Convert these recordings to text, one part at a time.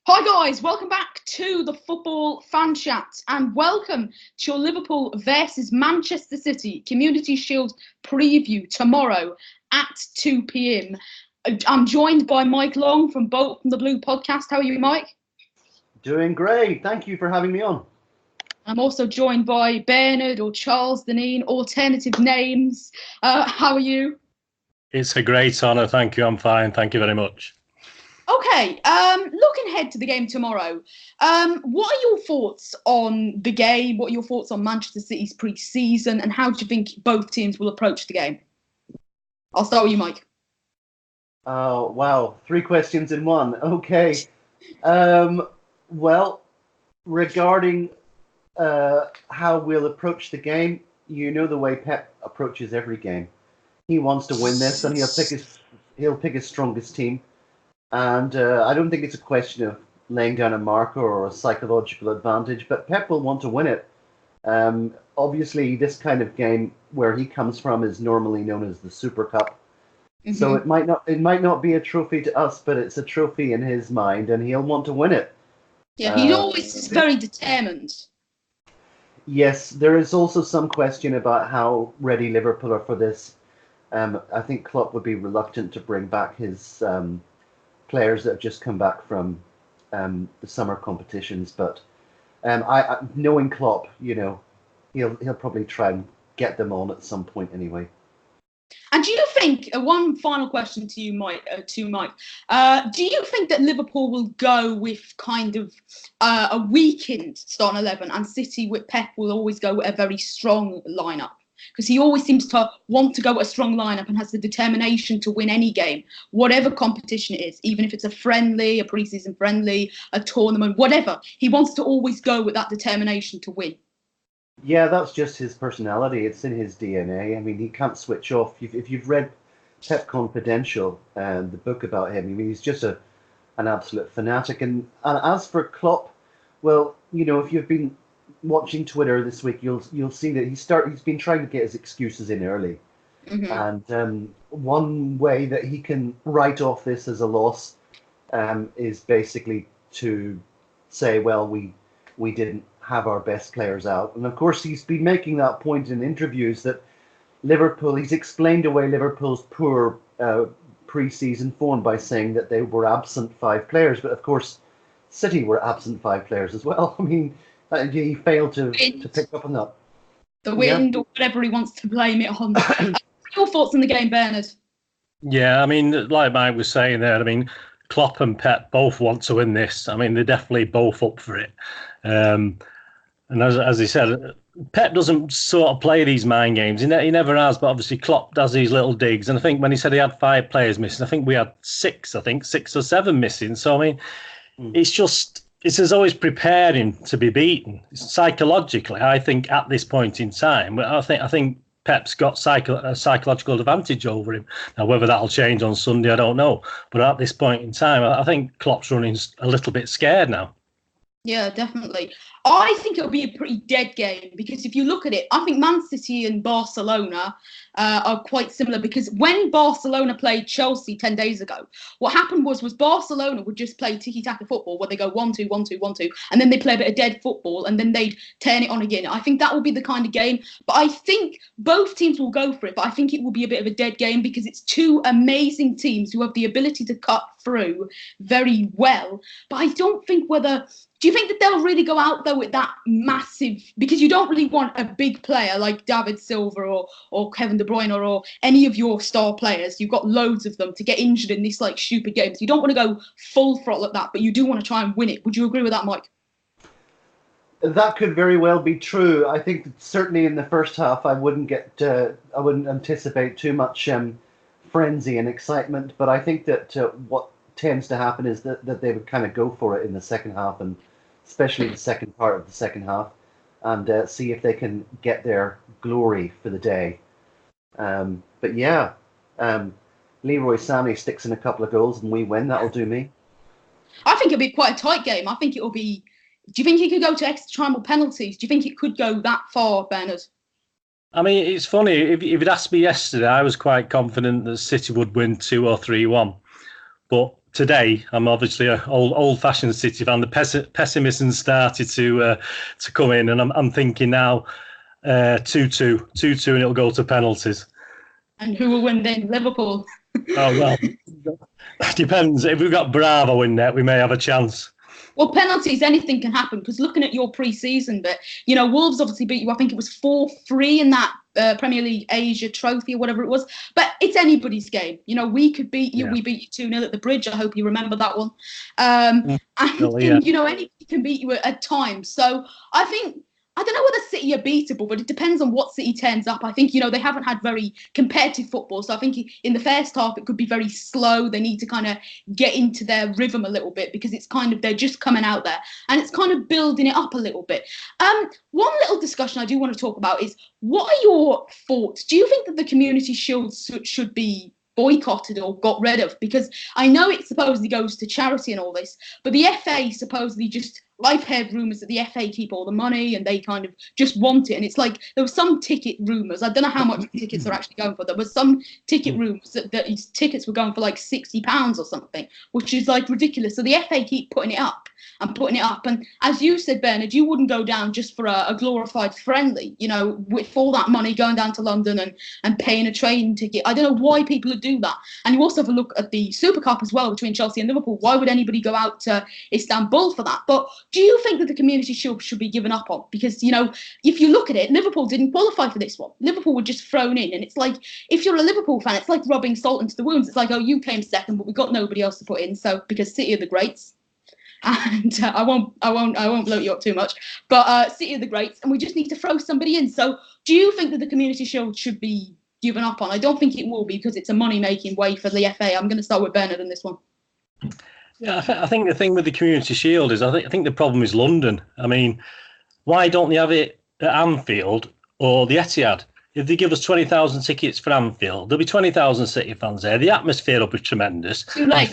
Hi guys, welcome back to the Football Fan Chat and welcome to your Liverpool versus Manchester City Community Shield preview tomorrow at 2 p.m. I'm joined by Mike Long from Bolt from the Blue podcast. How are you, Mike? Doing great. Thank you for having me on. I'm also joined by Bernard or Charles Deneen, alternative names. How are you? It's a great honour. Thank you. I'm fine. Thank you very much. Okay, looking ahead to the game tomorrow, what are your thoughts on the game? What are your thoughts on Manchester City's pre-season, and how do you think both teams will approach the game? I'll start with you, Mike. Oh, wow. 3 questions in one. Okay. Well, regarding how we'll approach the game, you know the way Pep approaches every game. He wants to win this, and he'll pick his strongest team. And I don't think it's a question of laying down a marker or a psychological advantage, but Pep will want to win it. Obviously, this kind of game where he comes from is normally known as the Super Cup. Mm-hmm. So it might not be a trophy to us, but it's a trophy in his mind, and he'll want to win it. Yeah, he's always very determined. Yes, there is also some question about how ready Liverpool are for this. I think Klopp would be reluctant to bring back his players that have just come back from the summer competitions, but I knowing Klopp, he'll probably try and get them on at some point anyway. And do you think, one final question to you, Mike, do you think that Liverpool will go with kind of a weakened starting 11, and City with Pep will always go with a very strong lineup? Because he always seems to want to go with a strong lineup and has the determination to win any game, whatever competition it is, even if it's a friendly, a pre-season friendly, a tournament, whatever. He wants to always go with that determination to win. Yeah, that's just his personality. It's in his DNA. I mean, he can't switch off. If you've read Pep Confidential, the book about him, I mean, he's just an absolute fanatic. And as for Klopp, well, if you've been watching Twitter this week, you'll see that he's been trying to get his excuses in early. Mm-hmm. And one way that he can write off this as a loss is basically to say, well, we didn't have our best players out. And of course, he's been making that point in interviews that he's explained away Liverpool's poor pre-season form by saying that they were absent 5 players. But of course, City were absent 5 players as well. I mean, he failed to pick up on that. The wind, or whatever he wants to blame it on. Your thoughts on the game, Bernard? Yeah, I mean, like Mike was saying there, I mean, Klopp and Pep both want to win this. I mean, they're definitely both up for it. And as he said, Pep doesn't sort of play these mind games. He never has, but obviously Klopp does these little digs. And I think when he said he had 5 players missing, I think we had 6 or 7 missing. So, I mean, it's as always preparing to be beaten. Psychologically, I think at this point in time, I think Pep's got a psychological advantage over him. Now, whether that'll change on Sunday, I don't know. But at this point in time, I think Klopp's running a little bit scared now. Yeah, definitely. I think it'll be a pretty dead game because if you look at it, I think Man City and Barcelona are quite similar because when Barcelona played Chelsea 10 days ago, what happened was Barcelona would just play tiki-taka football where they go 1-2, 1-2, 1-2, and then they play a bit of dead football and then they'd turn it on again. I think that will be the kind of game, but I think both teams will go for it, but I think it will be a bit of a dead game because it's 2 amazing teams who have the ability to cut through very well, but I don't think do you think that they'll really go out there with that massive? Because you don't really want a big player like David Silva or Kevin De Bruyne or any of your star players. You've got loads of them to get injured in this like stupid games. You don't want to go full throttle at that, but you do want to try and win it. Would you agree with that, Mike? That could very well be true. I think that certainly in the first half, I wouldn't anticipate too much frenzy and excitement. But I think that what tends to happen is that they would kind of go for it in the second half, and especially the second part of the second half, and see if they can get their glory for the day. But yeah, Leroy Sané sticks in a couple of goals and we win. That'll do me. I think it'll be quite a tight game. I think it'll be. Do you think it could go to extra time or penalties? Do you think it could go that far, Bernard? I mean, it's funny. If you'd asked me yesterday, I was quite confident that City would win 2 or 3-1. But today, I'm obviously an old-fashioned City fan. The pessimism started to come in, and I'm thinking now 2-2, 2-2, and it'll go to penalties. And who will win then? Liverpool. Oh well, depends. If we've got Bravo in net, we may have a chance. Well, penalties, anything can happen. Because looking at your pre-season bit, you know, Wolves obviously beat you. I think it was 4-3 in that Premier League Asia Trophy or whatever it was. But it's anybody's game. You know, we could beat you. Yeah. We beat you 2-0 at the Bridge. I hope you remember that one. And you know, anybody can beat you at times. So I don't know whether City are beatable, but it depends on what City turns up. I think, you know, they haven't had very competitive football. So I think in the first half, it could be very slow. They need to kind of get into their rhythm a little bit because it's kind of, they're just coming out there and it's kind of building it up a little bit. One little discussion I do want to talk about is, what are your thoughts? Do you think that the Community Shield should be boycotted or got rid of? Because I know it supposedly goes to charity and all this, but the FA supposedly just, I've heard rumours that the FA keep all the money and they kind of just want it. And it's like, there were some ticket rumours, I don't know how much tickets are actually going for. There was some ticket rumours that these tickets were going for like £60 or something, which is like ridiculous. So the FA keep putting it up. And as you said, Bernard, you wouldn't go down just for a glorified friendly, you know, with all that money going down to London and paying a train ticket. I don't know why people would do that. And you also have a look at the Super Cup as well between Chelsea and Liverpool. Why would anybody go out to Istanbul for that? But do you think that the Community Shield should be given up on? Because, you know, if you look at it, Liverpool didn't qualify for this one. Liverpool were just thrown in. And it's like, if you're a Liverpool fan, it's like rubbing salt into the wounds. It's like, oh, you came second, but we've got nobody else to put in. So because City are the greats. And I won't bloat you up too much, but City are the greats, and we just need to throw somebody in. So, do you think that the Community Shield should be given up on? I don't think it will be, because it's a money-making way for the FA. I'm going to start with Bernard on this one. Yeah, I think the thing with the Community Shield is, I think the problem is London. I mean, why don't they have it at Anfield or the Etihad? If they give us 20,000 tickets for Anfield, there'll be 20,000 City fans there. The atmosphere will be tremendous. Too late.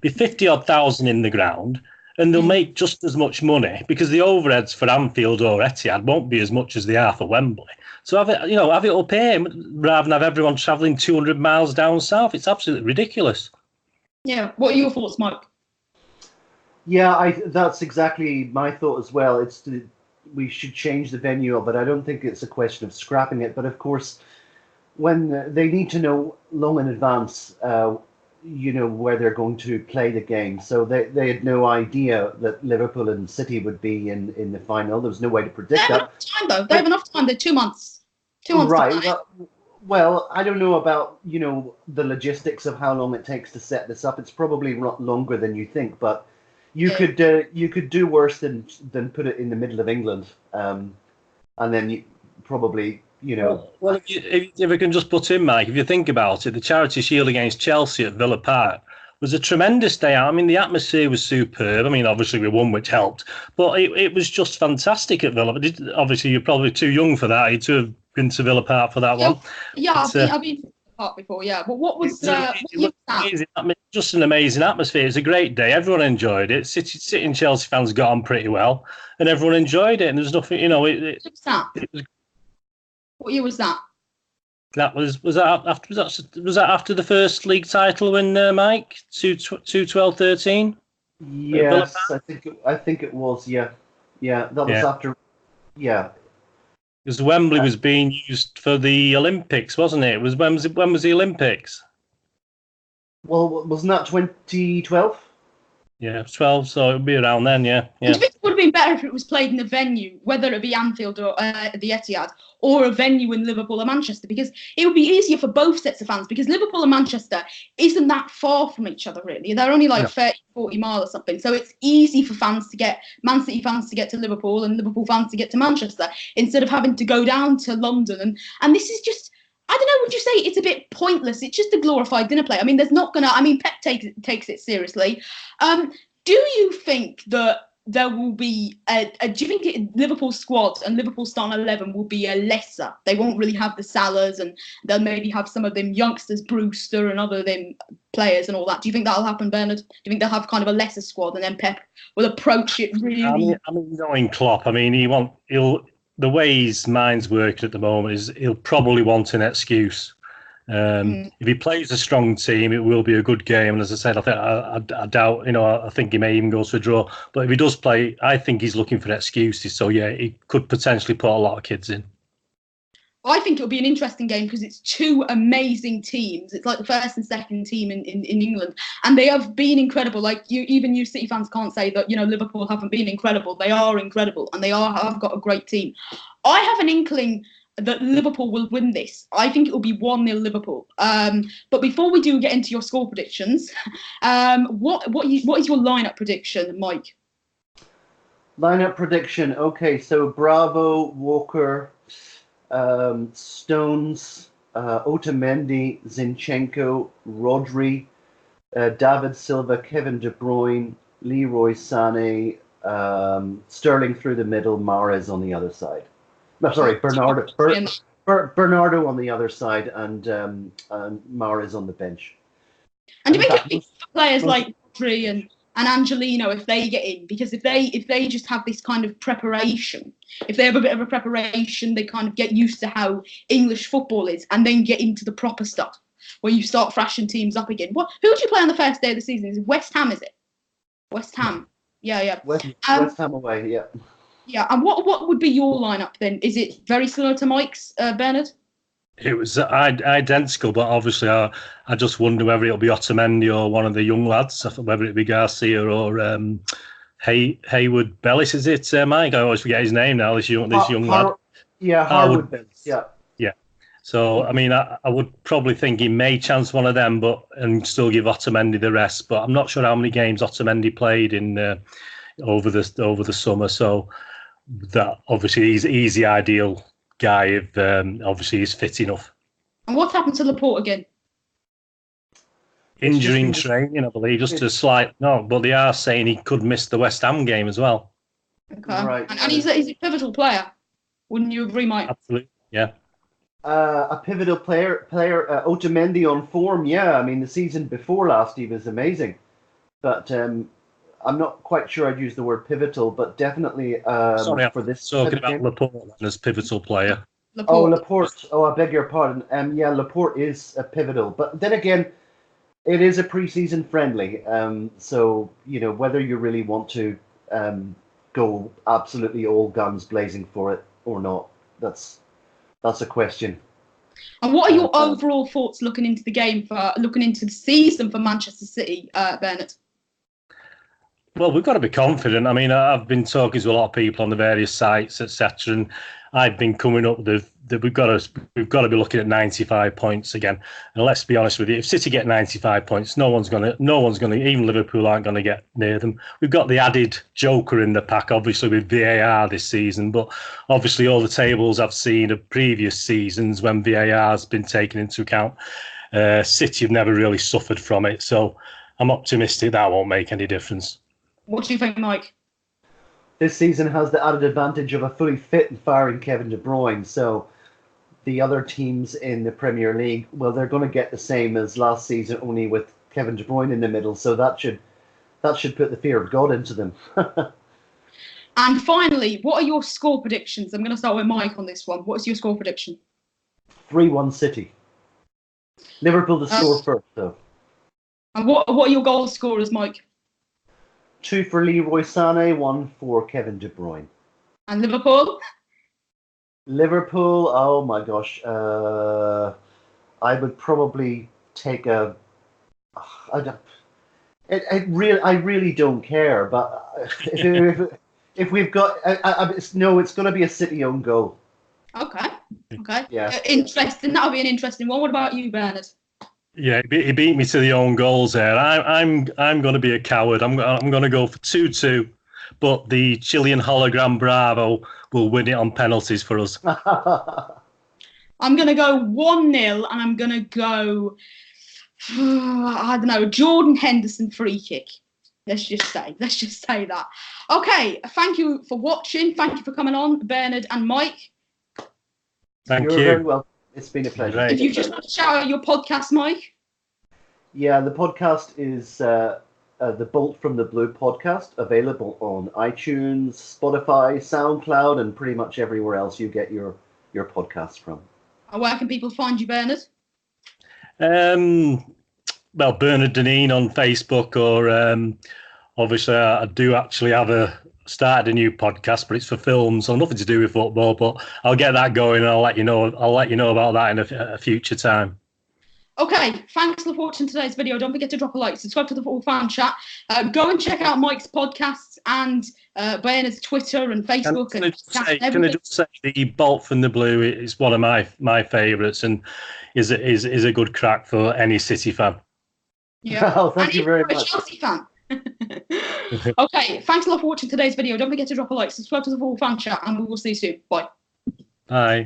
Be 50-odd thousand in the ground, and they'll make just as much money, because the overheads for Anfield or Etihad won't be as much as they are for Wembley. So have it up here rather than have everyone travelling 200 miles down south. It's absolutely ridiculous. Yeah. What are your thoughts, Mike? Yeah, that's exactly my thought as well. We should change the venue, but I don't think it's a question of scrapping it. But of course, when they need to know long in advance, you know, where they're going to play the game. So they had no idea that Liverpool and City would be in the final. There was no way to predict that. They have enough time, though. They have enough time. They're 2 months. 2 months. Right. Well, I don't know about, you know, the logistics of how long it takes to set this up. It's probably not longer than you think, but you could do worse than put it in the middle of England, and then you probably. You know, well, if we can just put in, Mike, if you think about it, the Charity Shield against Chelsea at Villa Park was a tremendous day out. I mean, the atmosphere was superb. I mean, obviously we won, which helped, but it was just fantastic at Villa. Obviously, you're probably too young for that. To have been to Villa Park for that one. Yeah, I've been to Villa Park before. Yeah, but what was amazing, just an amazing atmosphere. It was a great day. Everyone enjoyed it. City and Chelsea fans got on pretty well, and everyone enjoyed it. And there's nothing, you know, it was. What year was that? Was that after the first league title win, Mike? 12-13? Yes, I think it was. Yeah, that was after. Yeah, because Wembley was being used for the Olympics, wasn't it? When was the Olympics? Well, wasn't that 2012? Yeah, 12, so it would be around then, yeah. I think it would have been better if it was played in a venue, whether it be Anfield or the Etihad, or a venue in Liverpool or Manchester, because it would be easier for both sets of fans, because Liverpool and Manchester isn't that far from each other, really. They're only like 30, 40 miles or something. So it's easy for Man City fans to get to Liverpool and Liverpool fans to get to Manchester, instead of having to go down to London. And this is just... I don't know, would you say it's a bit pointless? It's just a glorified dinner plate. I mean, Pep takes it seriously. Do you think that there will be do you think Liverpool squad and Liverpool starting 11 will be a lesser? They won't really have the Salahs, and they'll maybe have some of them youngsters, Brewster and other them players and all that. Do you think that'll happen, Bernard? Do you think they'll have kind of a lesser squad, and then Pep will approach it really? I mean, knowing Klopp, I mean, he'll. The way his mind's working at the moment is he'll probably want an excuse, If he plays a strong team, it will be a good game. And as I said, I doubt, I think he may even go to a draw. But if he does play, I think he's looking for excuses. So yeah, he could potentially put a lot of kids in. I think it'll be an interesting game because it's two amazing teams. It's like the first and second team in England, and they have been incredible. Like you City fans can't say that Liverpool haven't been incredible. They are incredible, and have got a great team. I have an inkling that Liverpool will win this. I think it will be 1-0 Liverpool. But before we do get into your score predictions, what is your lineup prediction, Mike? Lineup prediction. Okay, so Bravo, Walker, Stones, Otamendi, Zinchenko, Rodri, David Silva, Kevin De Bruyne, Leroy Sané, Sterling through the middle, Mahrez on the other side. No, sorry, Bernardo on the other side, and Mahrez on the bench. And do you think if players like Rodri and Angelino, if they get in, because if they just have this kind of preparation, if they have a bit of a preparation, they kind of get used to how English football is, and then get into the proper stuff where you start thrashing teams up again. Who would you play on the first day of the season? Is it West Ham? Is it West Ham? Yeah. West Ham away, yeah. Yeah, and what would be your lineup then? Is it very similar to Mike's, Bernard? It was identical, but obviously I just wonder whether it'll be Otamendi or one of the young lads, whether it be Garcia or Hayward Bellis. Is it, Mike? I always forget his name now. This young lad. Yeah, Harwood Bellis. Yeah. So I mean, I would probably think he may chance one of them, and still give Otamendi the rest. But I'm not sure how many games Otamendi played in over the summer. So that obviously he's the ideal guy if obviously he's fit enough. And what happened to Laporte again? Injury in training, I believe, just a slight. No, but they are saying he could miss the West Ham game as well. Okay, right. And he's a pivotal player. Wouldn't you agree, Mike? Absolutely, yeah. A pivotal player, Otamendi on form. Yeah, I mean the season before last he was amazing, but I'm not quite sure I'd use the word pivotal, but definitely for this. Talking about Laporte as pivotal player. Laporte. Oh, I beg your pardon. Yeah, Laporte is a pivotal, but then again, it is a pre-season friendly. So whether you really want to go absolutely all guns blazing for it or not, that's a question. And what are your overall thoughts looking into the season for Manchester City, Bernard? Well, we've got to be confident. I mean, I've been talking to a lot of people on the various sites, etc., and I've been coming up with that we've got to be looking at 95 points again. And let's be honest with you, if City get 95 points, no one's gonna, even Liverpool aren't going to get near them. We've got the added joker in the pack, obviously with VAR this season, but obviously all the tables I've seen of previous seasons when VAR has been taken into account, City have never really suffered from it. So I'm optimistic that won't make any difference. What do you think, Mike? This season has the added advantage of a fully fit and firing Kevin De Bruyne. So the other teams in the Premier League, well, they're going to get the same as last season, only with Kevin De Bruyne in the middle. So that should put the fear of God into them. And finally, what are your score predictions? I'm going to start with Mike on this one. What's your score prediction? 3-1 City. Liverpool to score first, though. And what are your goal scorers, Mike? 2 for Leroy Sané, 1 for Kevin De Bruyne. And Liverpool? Liverpool, oh my gosh. I would probably take I really don't care, but if we've got... it's going to be a City own goal. Okay. Yeah. Interesting. That'll be an interesting one. What about you, Bernard? Yeah, he beat me to the own goals there. I'm going to be a coward. I'm going to go for 2-2, but the Chilean hologram Bravo will win it on penalties for us. I'm going to go 1-0, and I'm going to go, I don't know, Jordan Henderson free kick. Let's just say that. Okay, thank you for watching. Thank you for coming on, Bernard and Mike. Thank you. You're very welcome. It's been a pleasure. Right. If you just want to shout out your podcast, Mike. Yeah, the podcast is the Bolt from the Blue podcast, available on iTunes, Spotify, SoundCloud, and pretty much everywhere else you get your podcasts from. And where can people find you, Bernard? Well, Bernard Deneen on Facebook, or obviously I do actually started a new podcast, but it's for films, so nothing to do with football. But I'll get that going, and I'll let you know. I'll let you know about that in a future time. Okay, thanks for watching today's video. Don't forget to drop a like, subscribe to the Football Fan Chat. Go and check out Mike's podcasts and Bernard's Twitter and Facebook. Can I just say the Bolt from the Blue is one of my favourites, and is a good crack for any City fan. Yeah. Oh, thank you very much. Chelsea fan. Okay, thanks a lot for watching today's video. Don't forget to drop a like, subscribe to the Football Fan Chat, and we will see you soon. Bye. Bye.